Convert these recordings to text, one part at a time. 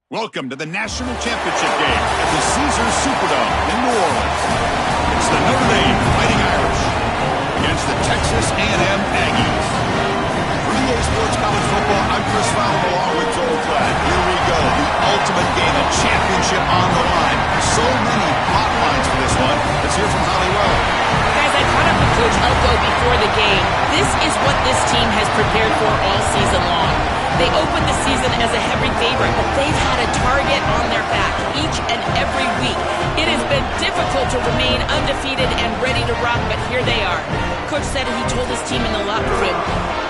Welcome to the National Championship game at the Caesars Superdome in New Orleans. It's the Notre Dame Fighting Irish against the Texas A&M Aggies. For EA Sports College Football, I'm Chris Fowler along with Joel Klatt. Here we go, the ultimate game, a championship on the line. So many hot lines for this one. Let's hear from Holly Wells. Guys, I caught up with Coach Elko before the game. This is what this team has prepared for all season long. They opened the season as a heavy favorite, but they've had a target on their back each and every week. It has been difficult to remain undefeated and ready to rock, but here they are. Coach said he told his team in the locker room,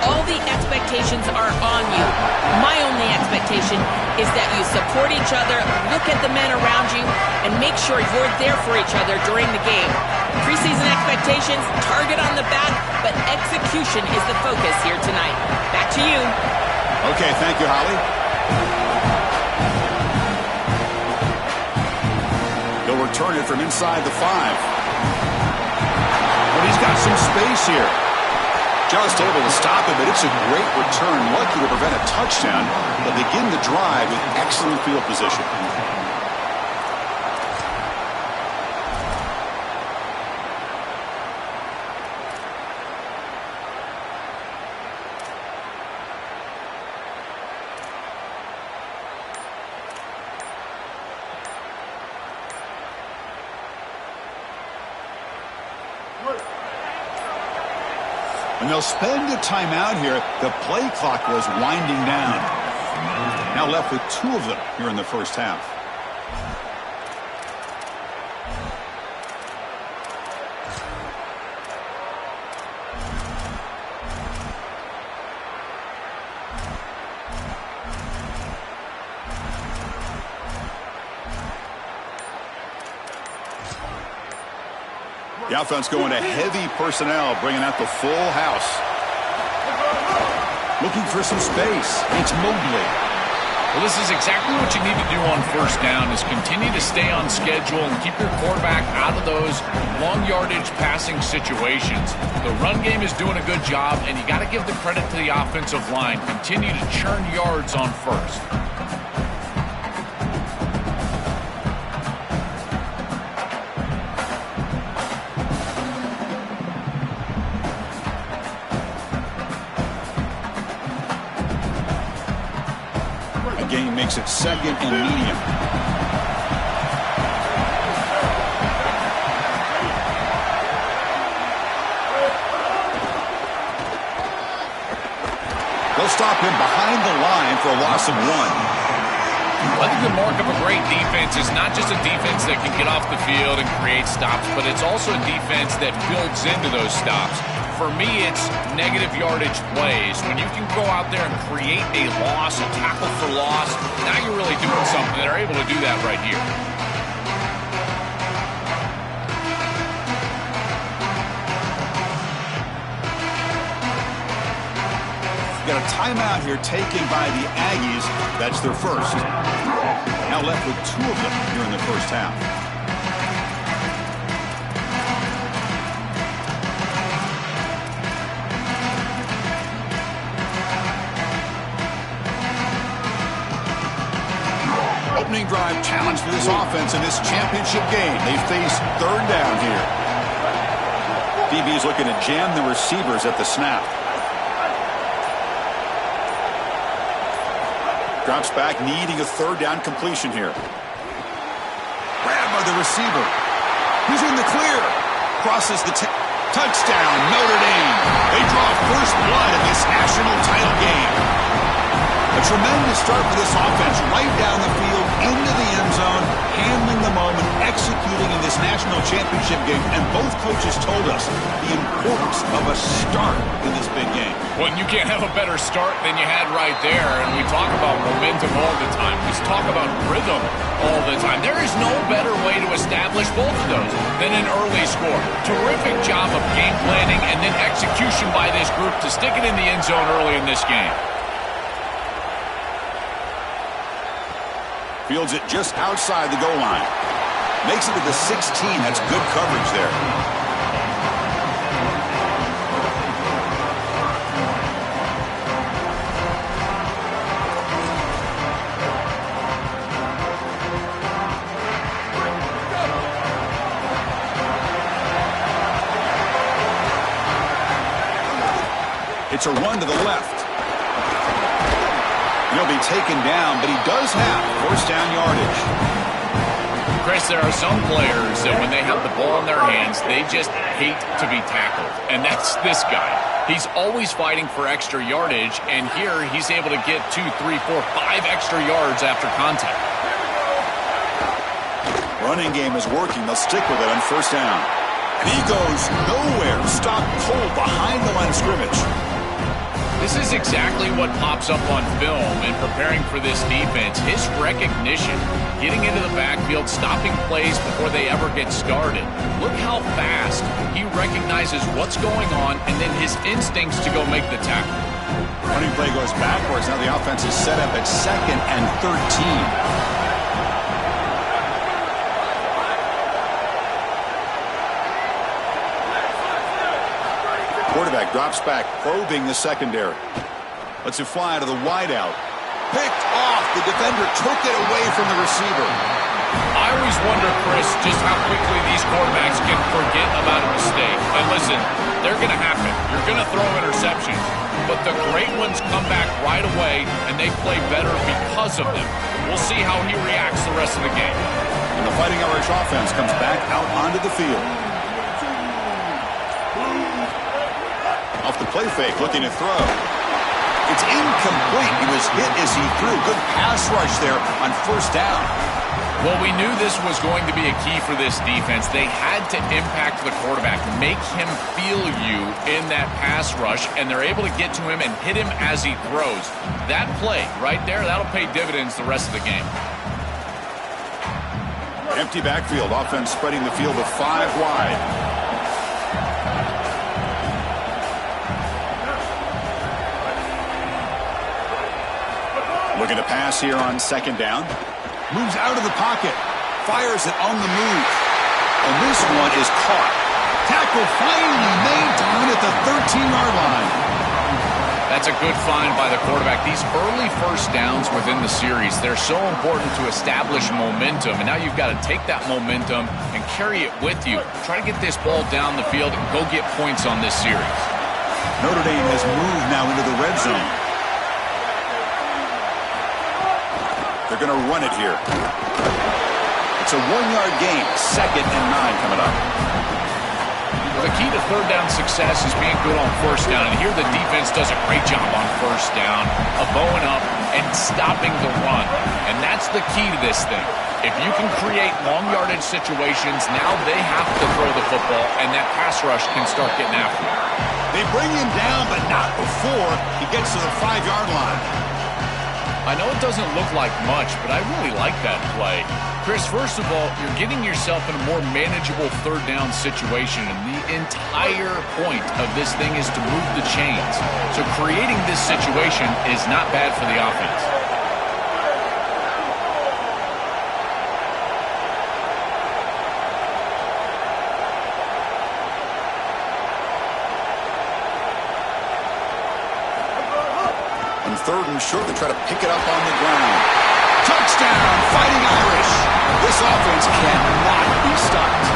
all the expectations are on you. My only expectation is that you support each other, look at the men around you, and make sure you're there for each other during the game. Preseason expectations, target on the back, but execution is the focus here tonight. Back to you. Okay, thank you, Holly. He'll return it from inside the 5. But he's got some space here. Just able to stop it, but it's a great return. Lucky to prevent a touchdown, but begin the drive with excellent field position. And they'll spend a timeout here. The play clock was winding down. Now left with 2 of them here in the first half. The offense going to heavy personnel, bringing out the full house. Looking for some space. It's Mobley. Well, this is exactly what you need to do on first down, is continue to stay on schedule and keep your quarterback out of those long yardage passing situations. The run game is doing a good job, and you got to give the credit to the offensive line. Continue to churn yards on first. Gain makes it 2nd and medium. They'll stop him behind the line for a loss of 1. I think the mark of a great defense is not just a defense that can get off the field and create stops, but it's also a defense that builds into those stops. For me, it's negative yardage plays. When you can go out there and create a loss, a tackle for loss, now you're really doing something. They're able to do that right here. Got a timeout here taken by the Aggies. That's their first. Now left with 2 of them here in the first half. Opening drive challenge for this offense in this championship game. They face 3rd down here. DB's looking to jam the receivers at the snap. Drops back, needing a 3rd down completion here. Grabbed by the receiver. He's in the clear. Crosses the touchdown, Notre Dame. They draw first blood in this national title game. A tremendous start for this offense, right down the field, into the end zone, handling the moment, executing in this national championship game. And both coaches told us the importance of a start in this big game. Well, you can't have a better start than you had right there. And we talk about momentum all the time. We talk about rhythm all the time. There is no better way to establish both of those than an early score. Terrific job of game planning and then execution by this group to stick it in the end zone early in this game. Fields it just outside the goal line. Makes it to the 16. That's good coverage there. It's a run to the left. He'll be taken down, but he does have first down yardage. Chris, there are some players that when they have the ball in their hands, they just hate to be tackled. And that's this guy. He's always fighting for extra yardage, and here he's able to get 2, 3, 4, 5 extra yards after contact. Running game is working. They'll stick with it on first down. And he goes nowhere. Stop cold behind the line of scrimmage. This is exactly what pops up on film in preparing for this defense. His recognition, getting into the backfield, stopping plays before they ever get started. Look how fast he recognizes what's going on and then his instincts to go make the tackle. Running play goes backwards. Now the offense is set up at 2nd and 13. Quarterback drops back, probing the secondary. Lets it fly to the wideout. Picked off. The defender took it away from the receiver. I always wonder, Chris, just how quickly these quarterbacks can forget about a mistake. And listen, they're going to happen. You're going to throw interceptions. But the great ones come back right away, and they play better because of them. We'll see how he reacts the rest of the game. And the Fighting Irish offense comes back out onto the field. Off the play fake, looking to throw. It's incomplete. He was hit as he threw. Good pass rush there on first down. Well, we knew this was going to be a key for this defense. They had to impact the quarterback, make him feel you in that pass rush, and they're able to get to him and hit him as he throws. That play right there, that'll pay dividends the rest of the game. Empty backfield. Offense spreading the field to 5 wide. Looking to pass here on second down. Moves out of the pocket. Fires it on the move. And this one is caught. Tackle finally made down at the 13-yard line. That's a good find by the quarterback. These early first downs within the series, they're so important to establish momentum. And now you've got to take that momentum and carry it with you. Try to get this ball down the field and go get points on this series. Notre Dame has moved now into the red zone. They're going to run it here. It's a 1-yard gain. 2nd and 9 coming up. The key to third down success is being good on first down. And here the defense does a great job on first down of bowing up and stopping the run. And that's the key to this thing. If you can create long yardage situations, now they have to throw the football, and that pass rush can start getting after him. They bring him down, but not before he gets to the 5-yard line. I know it doesn't look like much, but I really like that play. Chris, first of all, you're getting yourself in a more manageable third down situation, and the entire point of this thing is to move the chains. So creating this situation is not bad for the offense. Third and short, they try to pick it up on the ground. Touchdown, Fighting Irish. This offense cannot be stopped.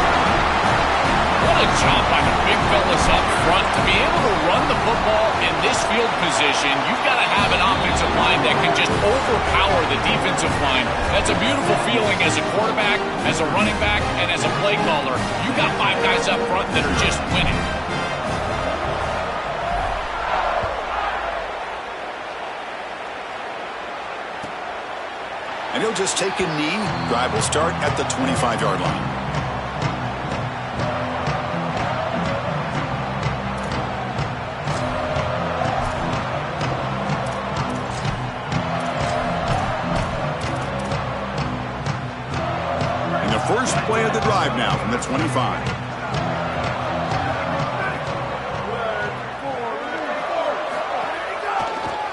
What a job by the big fellas up front. To be able to run the football in this field position, you've got to have an offensive line that can just overpower the defensive line. That's a beautiful feeling as a quarterback, as a running back, and as a play caller. You got 5 guys up front that are just winning. And he'll just take a knee. Drive will start at the 25-yard line. And the first play of the drive now from the 25.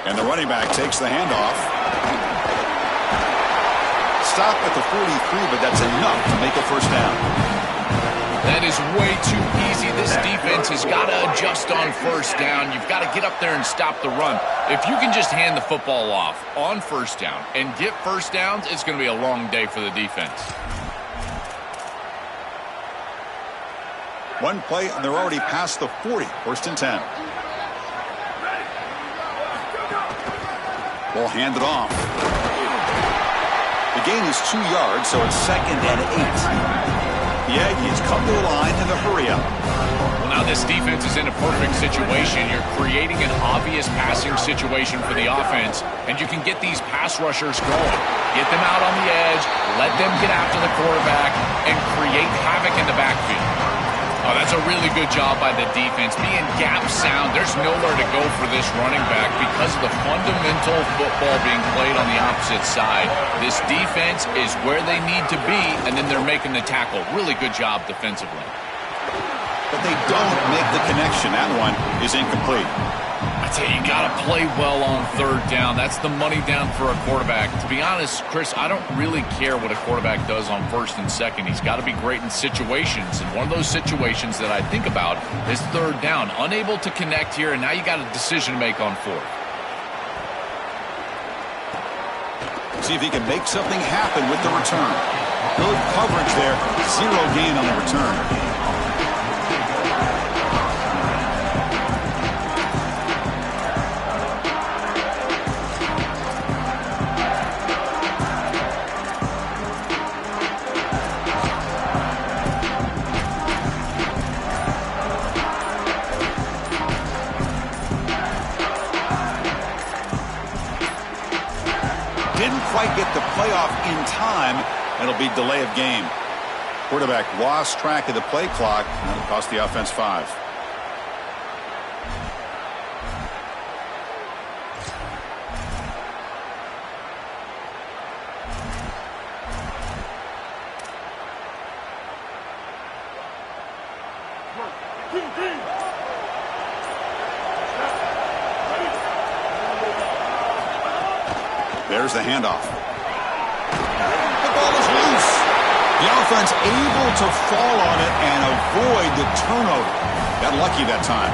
And the running back takes the handoff. Stop at the 43, but that's enough to make a first down. That is way too easy. This defense has got to adjust on first down. You've got to get up there and stop the run. If you can just hand the football off on first down and get first downs, it's going to be a long day for the defense. One play, and they're already past the 40. First and 10. Ball handed off. The gain is 2 yards, so it's 2nd and 8. The Aggies come to the line in the hurry-up. Well, now this defense is in a perfect situation. You're creating an obvious passing situation for the offense, and you can get these pass rushers going. Get them out on the edge, let them get after the quarterback, and create havoc in the backfield. Oh, that's a really good job by the defense. Being gap sound, there's nowhere to go for this running back because of the fundamental football being played on the opposite side. This defense is where they need to be, and then they're making the tackle. Really good job defensively. But they don't make the connection. That one is incomplete. I tell you, you got to play well on 3rd down. That's the money down for a quarterback. To be honest, Chris, I don't really care what a quarterback does on 1st and 2nd. He's got to be great in situations. And one of those situations that I think about is 3rd down. Unable to connect here, and now you got a decision to make on 4th. See if he can make something happen with the return. Good coverage there. 0 gain on the return. Quite get the playoff in time. It'll be delay of game. Quarterback lost track of the play clock. That'll cost the offense 5. There's the handoff. The ball is loose. The offense able to fall on it and avoid the turnover. Got lucky that time.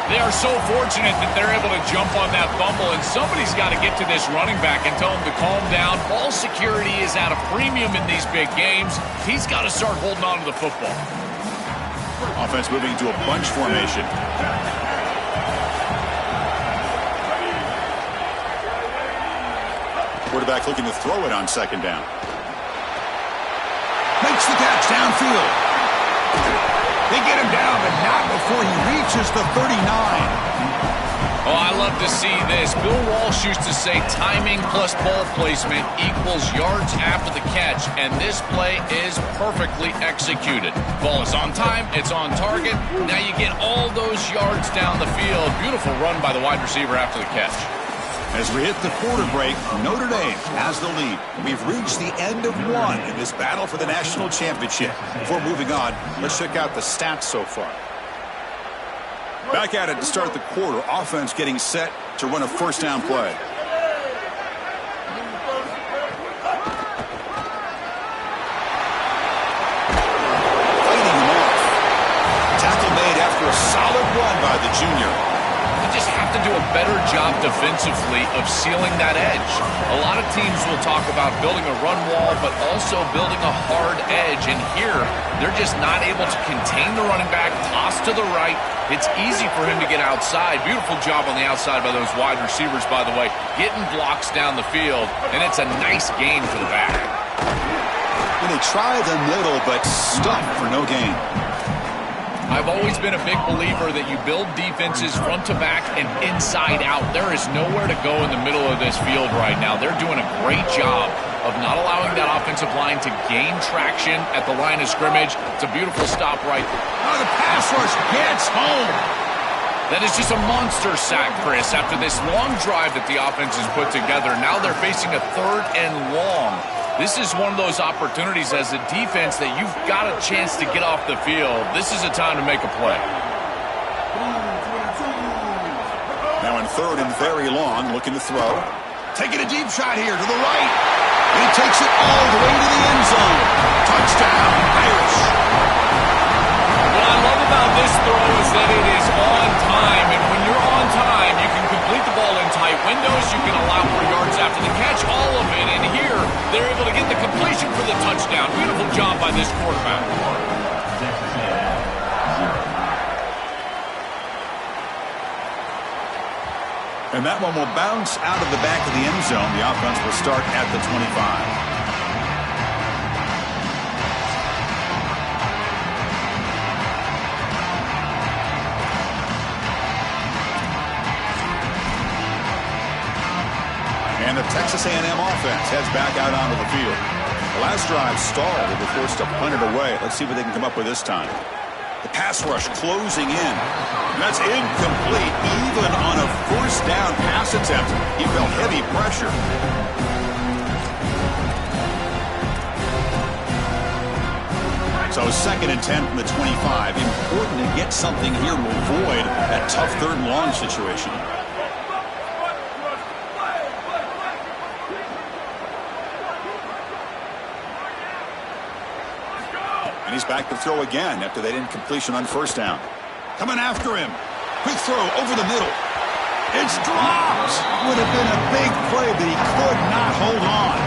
They are so fortunate that they're able to jump on that fumble, and somebody's got to get to this running back and tell him to calm down. Ball security is at a premium in these big games. He's got to start holding on to the football. Offense moving into a bunch formation. Quarterback looking to throw it on 2nd down. Makes the catch downfield. They get him down, but not before he reaches the 39. Oh, I love to see this. Bill Walsh used to say timing plus ball placement equals yards after the catch, and this play is perfectly executed. Ball is on time, it's on target. Now you get all those yards down the field. Beautiful run by the wide receiver after the catch. As we hit the quarter break, Notre Dame has the lead. We've reached the end of 1 in this battle for the national championship. Before moving on, let's check out the stats so far. Back at it to start the quarter. Offense getting set to run a 1st down play. Fighting him off. Tackle made after a solid run by the junior. Just have to do a better job defensively of sealing that edge. A lot of teams will talk about building a run wall, but also building a hard edge. And here, they're just not able to contain the running back, toss to the right. It's easy for him to get outside. Beautiful job on the outside by those wide receivers, by the way, getting blocks down the field. And it's a nice gain for the back. And they try the middle, but stuck for no gain. I've always been a big believer that you build defenses front to back and inside out. There is nowhere to go in the middle of this field right now. They're doing a great job of not allowing that offensive line to gain traction at the line of scrimmage. It's a beautiful stop right. Oh, the pass rush gets home. That is just a monster sack, Chris, after this long drive that the offense has put together. Now they're facing a 3rd and long. This is one of those opportunities as a defense that you've got a chance to get off the field. This is a time to make a play. Now in 3rd and very long, looking to throw. Taking a deep shot here to the right. And he takes it all the way to the end zone. Touchdown, Irish. What I love about this throw is that it is on time. And when you're on time, you can complete the ball in tight windows. You can allow for yards after the catch, all of it. And here, they're able to get the completion for the touchdown. Beautiful job by this quarterback. And that one will bounce out of the back of the end zone. The offense will start at the 25. And the Texas A&M offense heads back out onto the field. The last drive stalled. They were forced to punt it away. Let's see what they can come up with this time. The pass rush closing in. That's incomplete. Even on a first down pass attempt, he felt heavy pressure. So 2nd and 10 from the 25. Important to get something here to avoid that tough 3rd and long situation. And he's back to throw again after that incompletion on first down. Coming after him. Quick throw over the middle. It's dropped. Would have been a big play, but he could not hold on.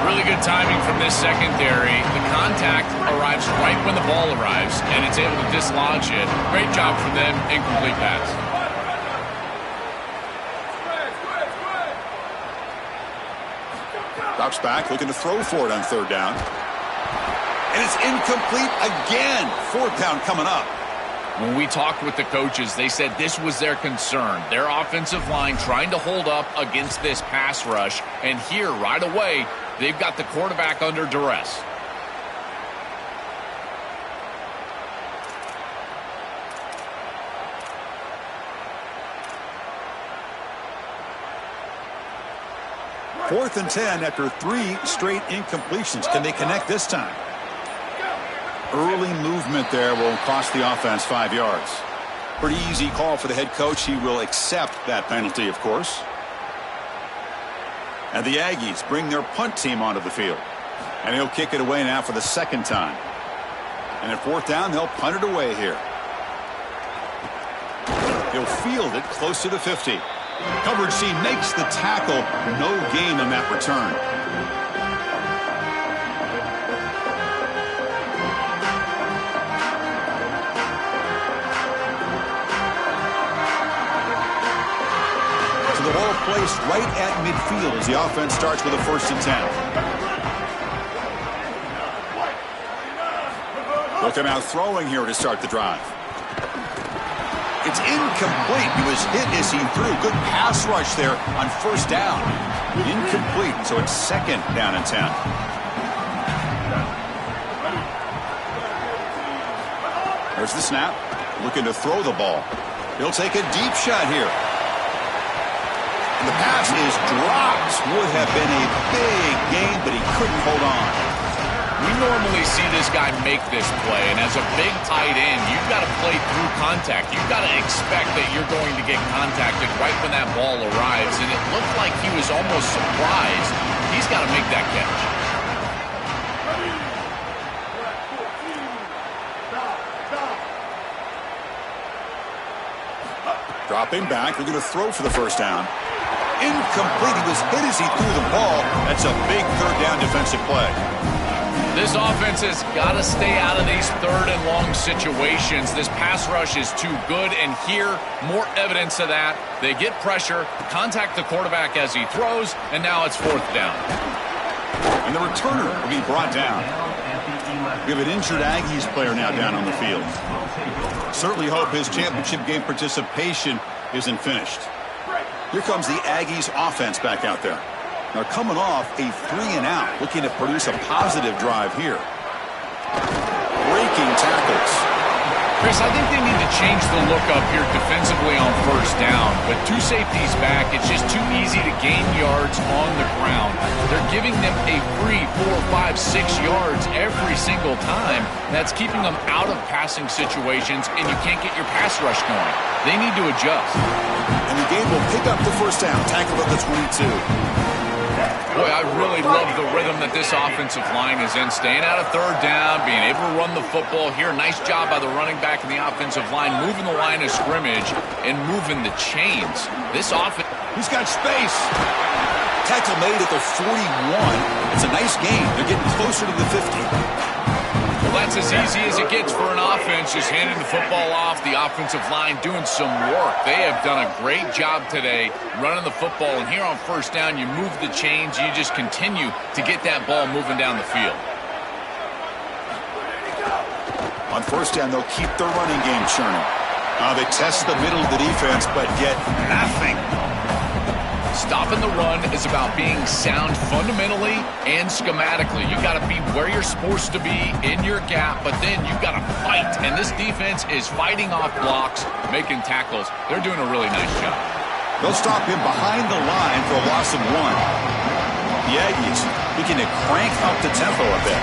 Really good timing from this secondary. The contact arrives right when the ball arrives, and it's able to dislodge it. Great job from them. Incomplete pass. Drops back, looking to throw for it on 3rd down. And it's incomplete again. 4th down coming up. When we talked with the coaches, they said this was their concern. Their offensive line trying to hold up against this pass rush. And here, right away, they've got the quarterback under duress. Fourth and 10 after 3 straight incompletions. Can they connect this time? Early movement there will cost the offense 5 yards. Pretty easy call for the head coach. He will accept that penalty, of course. And the Aggies bring their punt team onto the field. And he'll kick it away now for the 2nd time. And at 4th down, they'll punt it away here. He'll field it close to the 50. Coverage C makes the tackle. No gain on that return. So the ball placed right at midfield as the offense starts with a 1st and 10. Looking out throwing here to start the drive. It's incomplete. He was hit as he threw. Good pass rush there on 1st down. Incomplete, so it's 2nd down and 10. There's the snap. Looking to throw the ball. He'll take a deep shot here. And the pass is dropped. Would have been a big gain, but he couldn't hold on. We normally see this guy make this play, and as a big tight end, you've got to play through contact. You've got to expect that you're going to get contacted right when that ball arrives, and it looked like he was almost surprised. He's got to make that catch. Dropping back, we're going to throw for the 1st down. Incomplete. He was hit as he threw the ball. That's a big 3rd down defensive play. This offense has got to stay out of these 3rd and long situations. This pass rush is too good, and here, more evidence of that. They get pressure, contact the quarterback as he throws, and now it's 4th down. And the returner will be brought down. We have an injured Aggies player now down on the field. Certainly hope his championship game participation isn't finished. Here comes the Aggies offense back out there. They're coming off a 3-and-out, looking to produce a positive drive here. Breaking tackles. Chris, I think they need to change the look up here defensively on 1st down. But 2 safeties back, it's just too easy to gain yards on the ground. They're giving them a free 4, 5, 6 yards every single time. That's keeping them out of passing situations, and you can't get your pass rush going. They need to adjust. And the game will pick up the 1st down, tackled at the 22. Boy, I really love the rhythm that this offensive line is in. Staying out of 3rd down, being able to run the football here. Nice job by the running back and the offensive line, moving the line of scrimmage and moving the chains. This offense... He's got space. Tackle made at the 41. It's a nice gain. They're getting closer to the 50. Well, that's as easy as it gets for an offense, just handing the football off, the offensive line doing some work. They have done a great job today running the football, and here on first down, you move the chains, you just continue to get that ball moving down the field. On first down, they'll keep their running game churning. They test the middle of the defense, but get nothing. Stopping the run is about being sound fundamentally and schematically. You got to be where you're supposed to be in your gap, but then you got to fight. And this defense is fighting off blocks, making tackles. They're doing a really nice job. They'll stop him behind the line for a loss of 1. The Aggies begin to crank up the tempo a bit.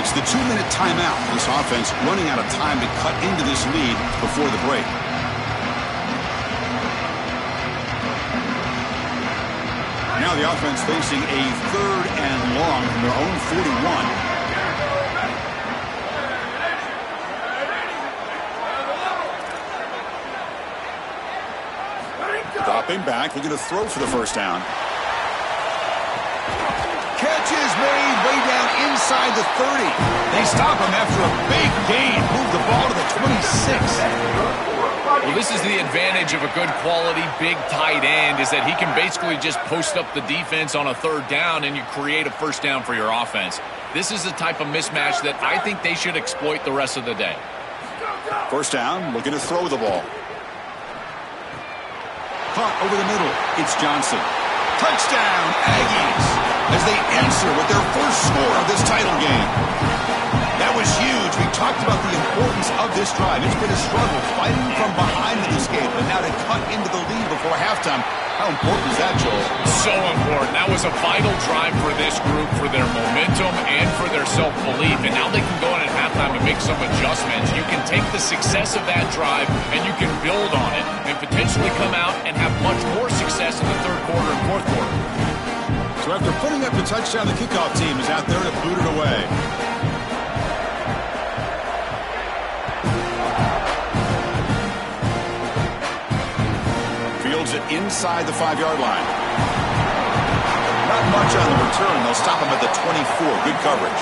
It's the 2-minute timeout. This offense running out of time to cut into this lead before the break. Now the offense facing a 3rd and long from their own 41. Dropping back, looking to throw for the first down. Catch is made way down inside the 30. They stop him after a big gain. Move the ball to the 26. Well, this is the advantage of a good quality big tight end, is that he can basically just post up the defense on a 3rd down and you create a first down for your offense. This is the type of mismatch that I think they should exploit the rest of the day. First down, looking to throw the ball. Caught over the middle. It's Johnson. Touchdown, Aggies, as they answer with their first score of this title game. That was huge. We talked about the importance of this drive. It's been a struggle fighting from behind in this game, but now to cut into the lead before halftime. How important is that, Joel? So important. That was a vital drive for this group, for their momentum and for their self-belief. And now they can go in at halftime and make some adjustments. You can take the success of that drive and you can build on it and potentially come out and have much more success in the 3rd quarter and 4th quarter. So after putting up the touchdown, the kickoff team is out there to boot it away. Fields it inside the 5-yard line. Not much on the return. They'll stop him at the 24. Good coverage.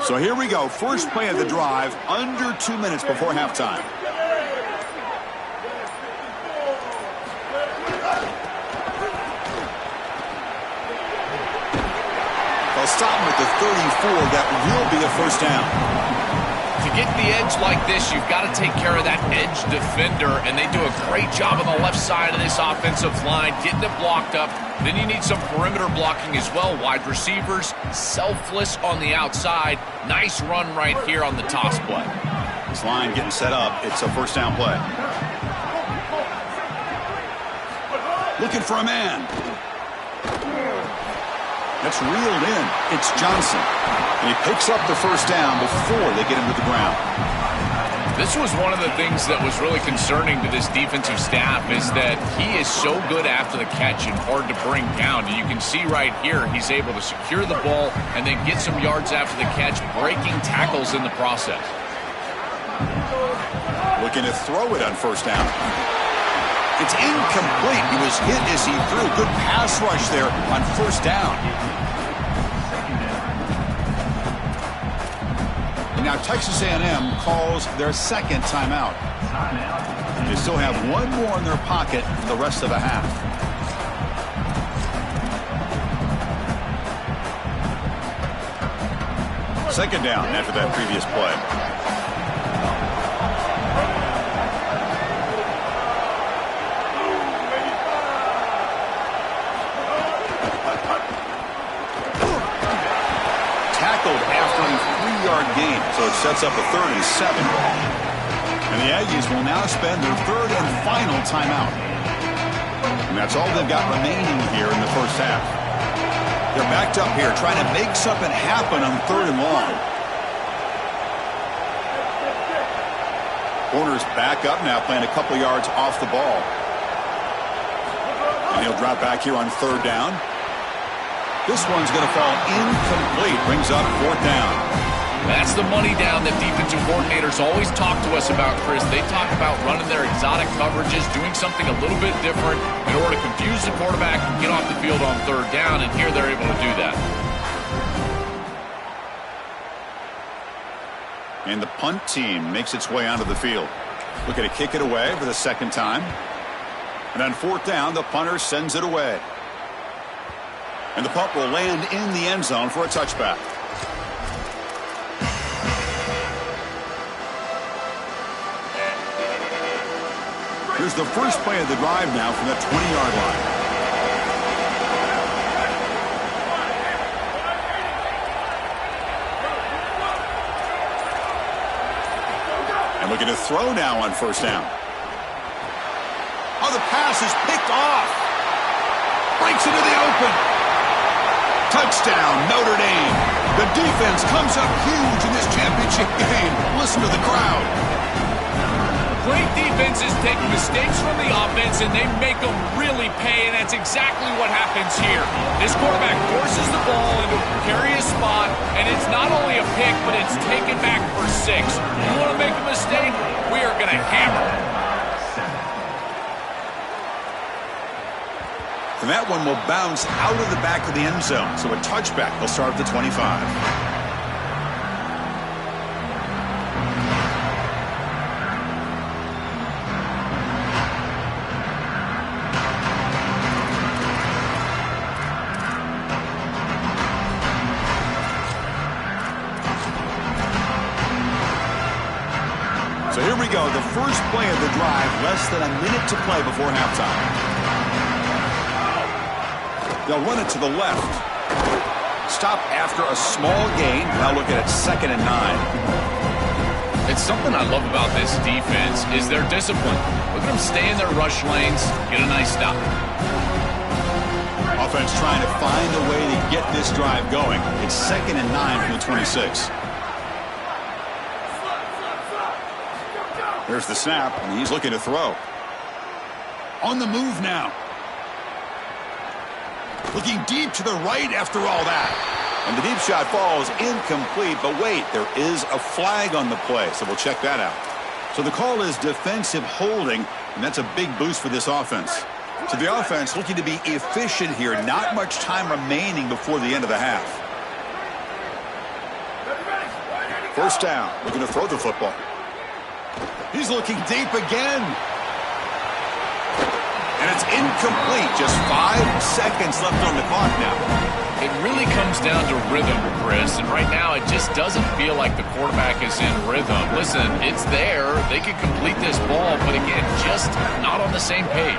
So here we go. First play of the drive, under 2 minutes before halftime. They'll stop him at the 34. That will be a first down. To get the edge like this, you've got to take care of that edge defender, and they do a great job on the left side of this offensive line, getting it blocked up. Then you need some perimeter blocking as well. Wide receivers, selfless on the outside. Nice run right here on the toss play. This line getting set up. It's a first down play. Looking for a man. That's reeled in. It's Johnson. And he picks up the first down before they get him to the ground. This was one of the things that was really concerning to this defensive staff, is that he is so good after the catch and hard to bring down. And you can see right here, he's able to secure the ball and then get some yards after the catch, breaking tackles in the process. Looking to throw it on first down. It's incomplete. He was hit as he threw. Good pass rush there on first down. And now Texas A&M calls their second timeout. They still have one more in their pocket for the rest of the half. Second down after that previous play. Tackled after a 3-yard gain, so it sets up a 3rd and 7. And the Aggies will now spend their 3rd and final timeout. And that's all they've got remaining here in the first half. They're backed up here, trying to make something happen on 3rd and long. Corner's back up now, playing a couple yards off the ball. And he'll drop back here on 3rd down. This one's going to fall incomplete. Brings up 4th down. That's the money down that defensive coordinators always talk to us about, Chris. They talk about running their exotic coverages, doing something a little bit different in order to confuse the quarterback and get off the field on third down, and here they're able to do that. And the punt team makes its way onto the field. Looking to kick it away for the second time. And on fourth down, the punter sends it away. And the punt will land in the end zone for a touchback. Here's the first play of the drive now from the 20-yard line. And looking to throw now on first down. Oh, the pass is picked off. Breaks into the open. Touchdown, Notre Dame. The defense comes up huge in this championship game. Listen to the crowd. Great defenses take mistakes from the offense, and they make them really pay, and that's exactly what happens here. This quarterback forces the ball into a precarious spot, and it's not only a pick, but it's taken back for 6. You want to make a mistake? We are going to hammer. And that one will bounce out of the back of the end zone. So a touchback. They'll start at the 25. So here we go. The first play of the drive. Less than a minute to play before halftime. They'll run it to the left. Stop after a small gain. Now looking at 2nd and 9. It's something I love about this defense is their discipline. Look at them stay in their rush lanes, get a nice stop. Offense trying to find a way to get this drive going. It's 2nd and 9 from the 26. There's the snap, and he's looking to throw. On the move now. Looking deep to the right after all that. And the deep shot falls incomplete. But wait, there is a flag on the play, so we'll check that out. So the call is defensive holding, and that's a big boost for this offense. So the offense looking to be efficient here. Not much time remaining before the end of the half. First down, looking to throw the football. He's looking deep again. And it's incomplete. Just 5 seconds left on the clock now. It really comes down to rhythm, Chris. And right now, it just doesn't feel like the quarterback is in rhythm. Listen, it's there. They could complete this ball, but again, just not on the same page.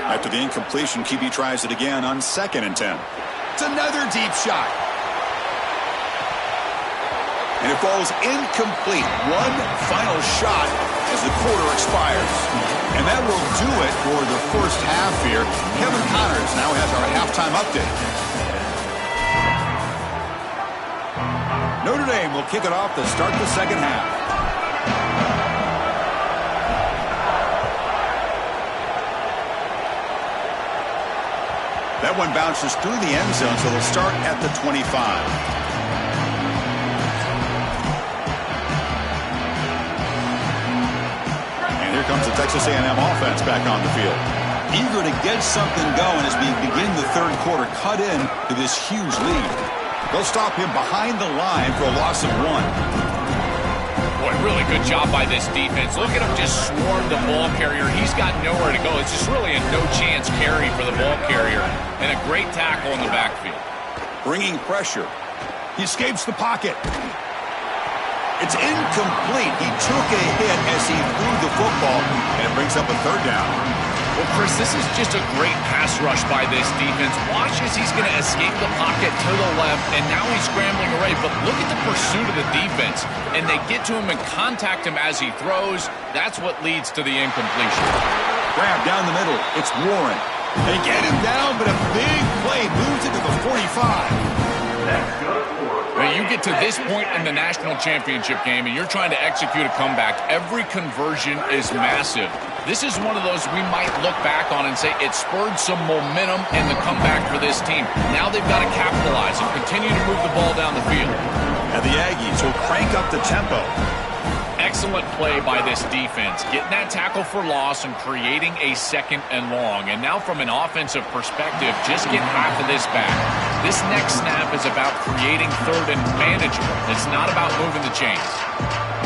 After the incompletion, QB tries it again on 2nd and 10. It's another deep shot. And it falls incomplete. One final shot as the quarter expires. And that will do it for the first half here. Kevin Connors now has our halftime update. Notre Dame will kick it off to start the second half. That one bounces through the end zone, so they'll start at the 25. Here comes the Texas A&M offense back on the field. Eager to get something going as we begin the third quarter, cut in to this huge lead. They'll stop him behind the line for a loss of 1. Boy, really good job by this defense. Look at him just swarm the ball carrier. He's got nowhere to go. It's just really a no-chance carry for the ball carrier. And a great tackle in the backfield. Bringing pressure. He escapes the pocket. It's incomplete. He took a hit as he threw the football, and it brings up a third down. Well, Chris, this is just a great pass rush by this defense. Watch as he's going to escape the pocket to the left, and now he's scrambling away. But look at the pursuit of the defense, and they get to him and contact him as he throws. That's what leads to the incompletion. Grab down the middle. It's Warren. They get him down, but a big play moves it to the 45. Now, you get to this point in the national championship game, and you're trying to execute a comeback. Every conversion is massive. This is one of those we might look back on and say it spurred some momentum in the comeback for this team. Now they've got to capitalize and continue to move the ball down the field. And the Aggies will crank up the tempo. Excellent play by this defense, getting that tackle for loss and creating a 2nd and long. And now from an offensive perspective, just get half of this back. This next snap is about creating 3rd and manageable. It's not about moving the chains.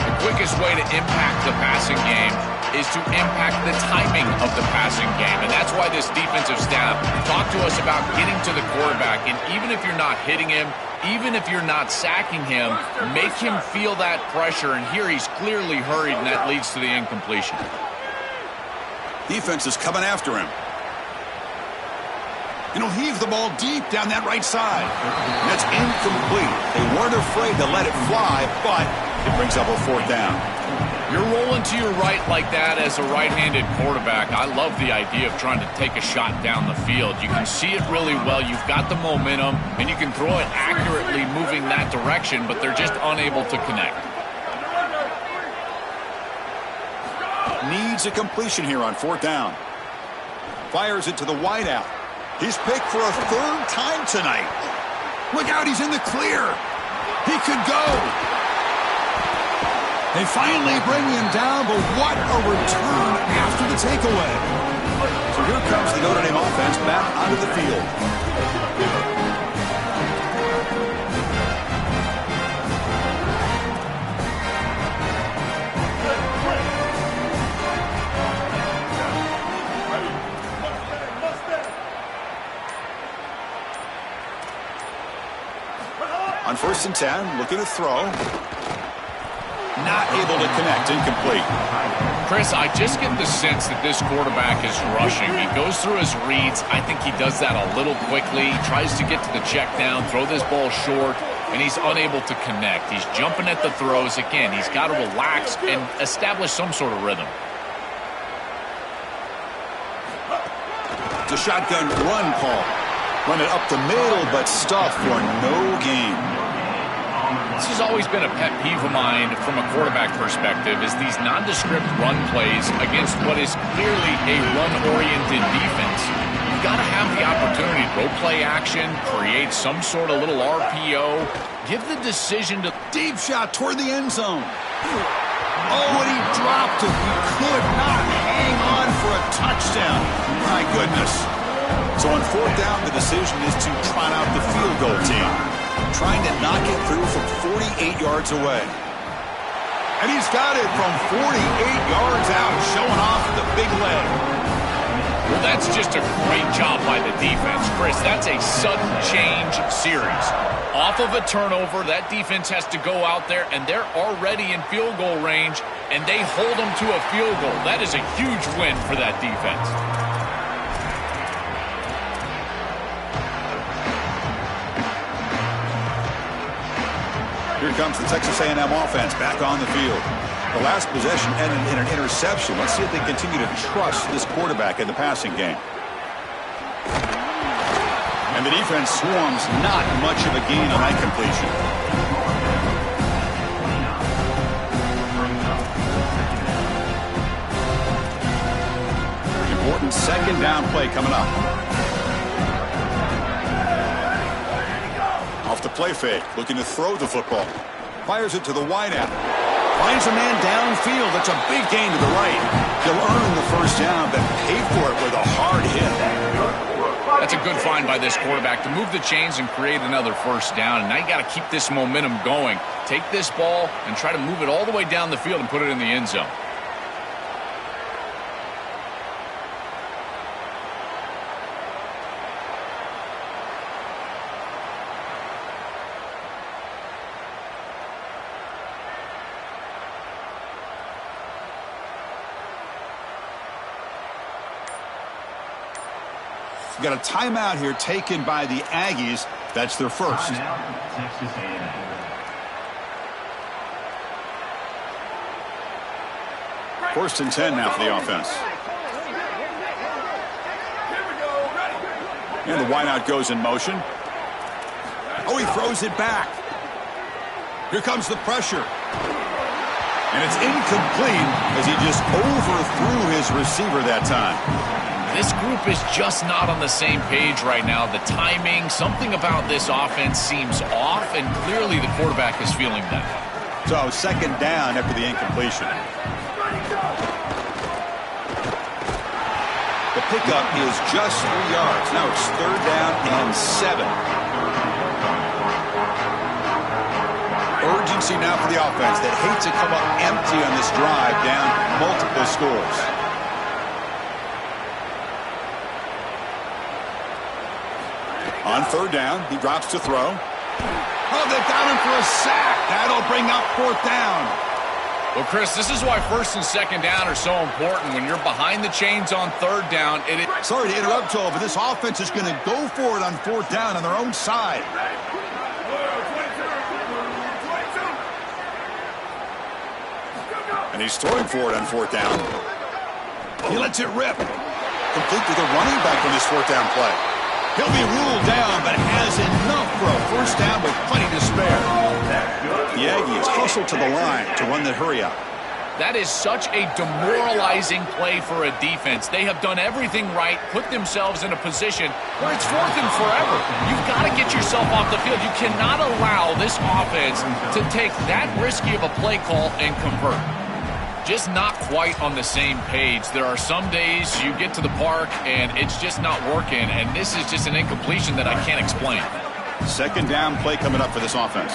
The quickest way to impact the passing game is to impact the timing of the passing game. And that's why this defensive staff talked to us about getting to the quarterback. And even if you're not hitting him, even if you're not sacking him, make him feel that pressure. And here he's clearly hurried, and that leads to the incompletion. Defense is coming after him. And he'll heave the ball deep down that right side. And that's incomplete. They weren't afraid to let it fly, but it brings up a 4th down. You're rolling to your right like that as a right-handed quarterback. I love the idea of trying to take a shot down the field. You can see it really well. You've got the momentum, and you can throw it accurately moving that direction, but they're just unable to connect. Needs a completion here on 4th down. Fires it to the wideout. He's picked for a 3rd time tonight. Look out, he's in the clear. He could go. They finally bring him down, but what a return after the takeaway. So here comes the Notre Dame offense back onto the field. On 1st and 10, looking to throw. Not able to connect, incomplete. Chris, I just get the sense that this quarterback is rushing. He goes through his reads. I think he does that a little quickly. He tries to get to the check down, throw this ball short, and he's unable to connect. He's jumping at the throws. Again, he's got to relax and establish some sort of rhythm. It's a shotgun run call. Run it up the middle, but stuffed for no gain. This has always been a pet peeve of mine from a quarterback perspective, is these nondescript run plays against what is clearly a run-oriented defense. You've got to have the opportunity to go play action, create some sort of little RPO, give the decision to... Deep shot toward the end zone. Oh, and he dropped it. He could not hang on for a touchdown. My goodness. So on 4th down, the decision is to trot out the field goal team, trying to knock it through from 48 yards away. And he's got it from 48 yards out, showing off the big leg. Well, that's just a great job by the defense, Chris. That's a sudden change series. Off of a turnover, that defense has to go out there, and they're already in field goal range, and they hold them to a field goal. That is a huge win for that defense. Here comes the Texas A&M offense back on the field. The last possession ended in an interception. Let's see if they continue to trust this quarterback in the passing game. And the defense swarms not much of a gain on that completion. Important 2nd down play coming up. Off the play fake, looking to throw the football. Fires it to the wideout. Finds a man downfield. That's a big gain to the right. He'll earn the 1st down, but pay for it with a hard hit. That's a good find by this quarterback to move the chains and create another 1st down. And now you got to keep this momentum going. Take this ball and try to move it all the way down the field and put it in the end zone. Got a timeout here taken by the Aggies. That's their first. First and 10 now for the offense. And the wideout goes in motion. Oh, he throws it back. Here comes the pressure. And it's incomplete as he just overthrew his receiver that time. This group is just not on the same page right now. The timing, something about this offense seems off, and clearly the quarterback is feeling that. So second down after the incompletion. The pickup is just 3 yards. Now it's third down and 7. Urgency now for the offense that hates to come up empty on this drive, down multiple scores. On third down, he drops to throw. Oh, they got him for a sack. That'll bring up fourth down. Well, Chris, this is why first and second down are so important. When you're behind the chains on third down, Sorry to interrupt, Joel, but this offense is going to go for it on fourth down on their own side. And he's throwing for it on fourth down. He lets it rip. Complete to the running back on this fourth down play. He'll be ruled down, but has enough for a first down with plenty to spare. The Aggies hustle to the line to run the hurry-up. That is such a demoralizing play for a defense. They have done everything right, put themselves in a position where it's fourth and forever. You've got to get yourself off the field. You cannot allow this offense to take that risky of a play call and convert. Just not quite on the same page. There are some days you get to the park and it's just not working, and this is just an incompletion that I can't explain. Second down play coming up for this offense.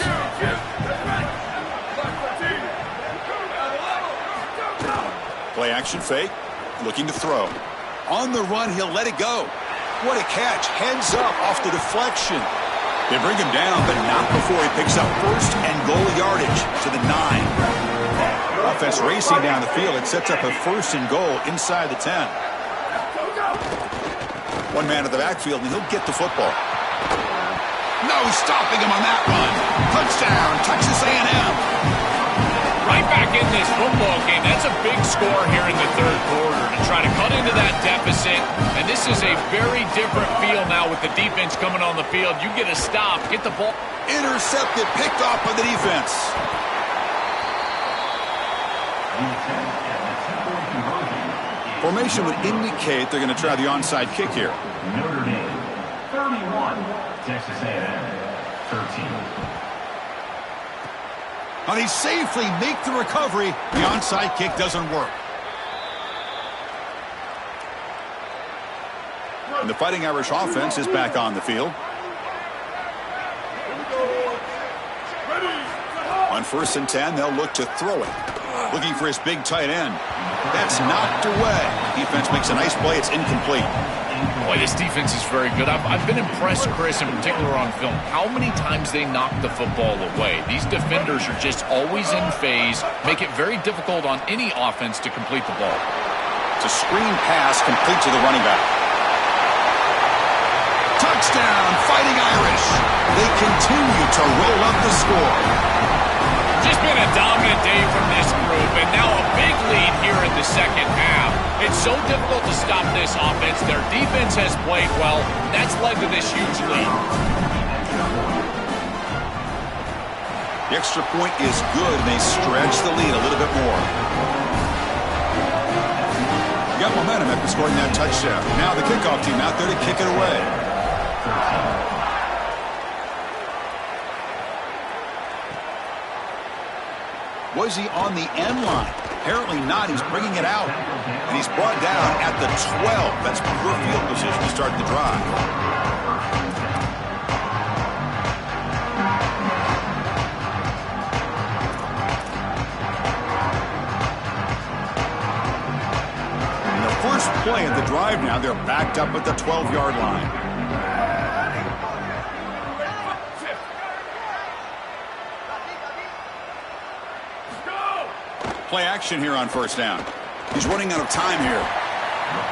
Play action fake, looking to throw. On the run, he'll let it go. What a catch, heads up off the deflection. They bring him down, but not before he picks up first and goal yardage to the 9. Offense racing down the field. It sets up a first and goal inside the 10. One man at the backfield, and he'll get the football. No stopping him on that run. Touchdown, Texas A&M. Right back in this football game. That's a big score here in the third quarter to try to cut into that deficit. And this is a very different feel now with the defense coming on the field. You get a stop, get the ball. Intercepted, picked off by the defense. Formation would indicate they're going to try the onside kick here. Notre Dame, 31. Texas A&M, 13. And they safely make the recovery. The onside kick doesn't work. And the Fighting Irish offense is back on the field. On first and 10, they'll look to throw it. Looking for his big tight end. That's knocked away. Defense makes a nice play. It's incomplete. Boy, this defense is very good. I've been impressed, Chris, in particular on film, how many times they knock the football away. These defenders are just always in phase, make it very difficult on any offense to complete the ball. It's a screen pass complete to the running back. Touchdown, Fighting Irish. They continue to roll up the score. Just been a dominant day from this group, and now a big lead here in the second half. It's so difficult to stop this offense. Their defense has played well. That's led to this huge lead. The extra point is good, and they stretch the lead a little bit more. Got momentum after scoring that touchdown. Now the kickoff team out there to kick it away. Was he on the end line? Apparently not. He's bringing it out. And he's brought down at the 12. That's poor field position to start the drive. And the first play of the drive now, they're backed up at the 12-yard line. Play action here on first down. He's running out of time here.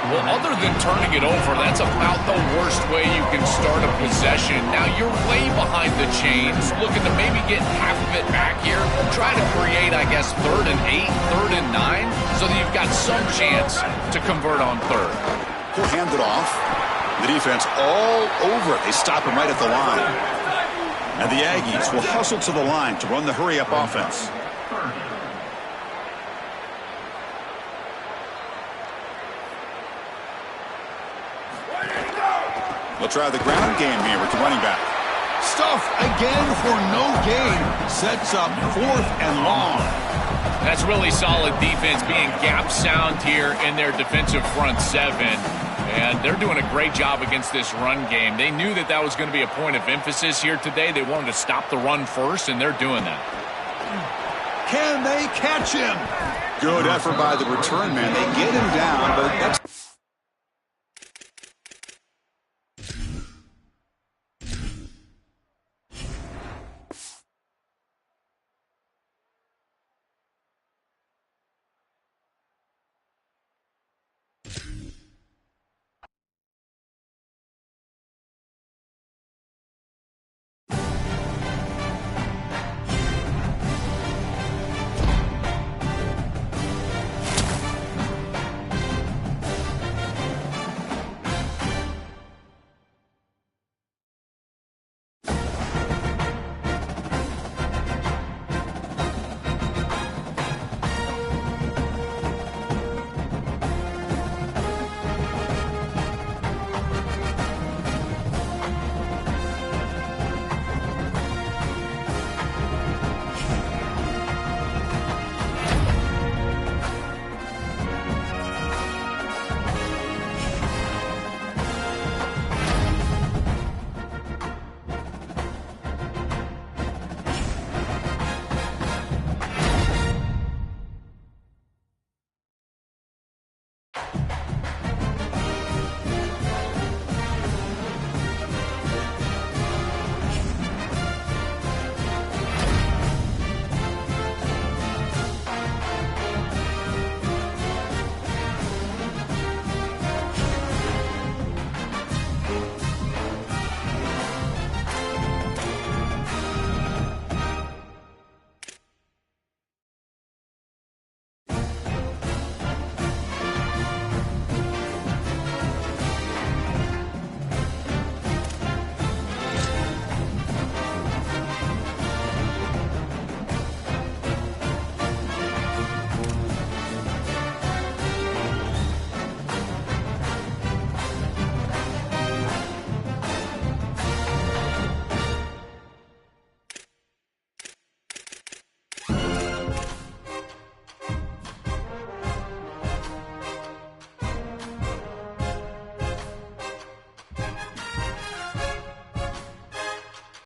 Well, other than turning it over, that's about the worst way you can start a possession. Now you're way behind the chains, looking to maybe get half of it back here. Try to create, I guess, 3rd and 8, 3rd and 9, so that you've got some chance to convert on third. He'll hand it off. The defense all over it. They stop him right at the line. And the Aggies will hustle to the line to run the hurry-up offense. They'll try the ground game here with the running back. Stuff again for no gain. Sets up 4th and long. That's really solid defense, being gap sound here in their defensive front 7. And they're doing a great job against this run game. They knew that that was going to be a point of emphasis here today. They wanted to stop the run first, and they're doing that. Can they catch him? Good effort by the return man. They get him down.